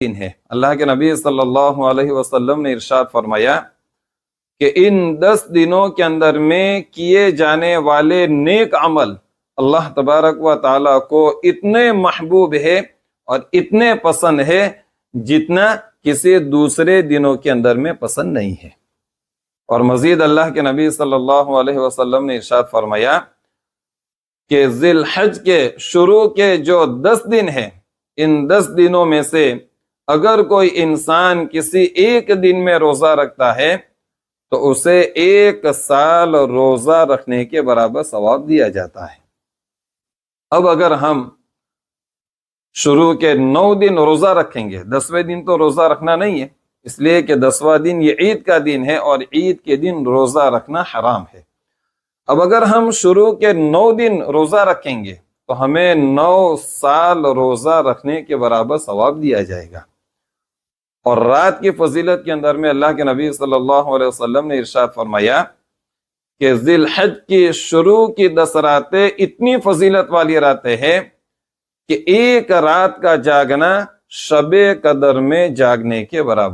دن ہے۔ اللہ کے نبی صلی اللہ علیہ وسلم نے ارشاد فرمایا کہ ان 10 دنوں کے اندر میں کیے جانے والے نیک عمل اللہ تبارک و تعالیٰ کو اتنے محبوب ہے اور اتنے پسند ہے جتنا کسی دوسرے دنوں کے اندر میں پسند نہیں ہے۔ اور مزید اللہ کے نبی صلی اللہ علیہ وسلم نے ارشاد فرمایا کہ ذی الحج کے شروع کے جو 10 دن ہیں، ان 10 دنوں میں سے اگر کوئی انسان کسی ایک دن میں روزہ رکھتا ہے تو اسے 1 سال روزہ رکھنے کے برابر ثواب دیا جاتا ہے۔ اب اگر ہم شروع کے 9 دن روزہ رکھیں گے، 10ویں دن تو روزہ رکھنا نہیں ہے، اس لیے کہ 10واں دن یہ عید کا دن ہے اور عید کے دن روزہ رکھنا حرام ہے۔ اب اگر ہم شروع کے 9 دن روزہ رکھیں گے تو ہمیں 9 سال روزہ رکھنے کے برابر ثواب دیا جائے گا۔ اور رات کی فضیلت کے اندر میں اللہ کے نبی صلی اللہ علیہ وسلم نے ارشاد فرمایا کہ ذی الحج کی شروع کی 10 راتیں اتنی فضیلت والی راتیں ہیں کہ ایک رات کا جاگنا شب قدر میں جاگنے کے برابر۔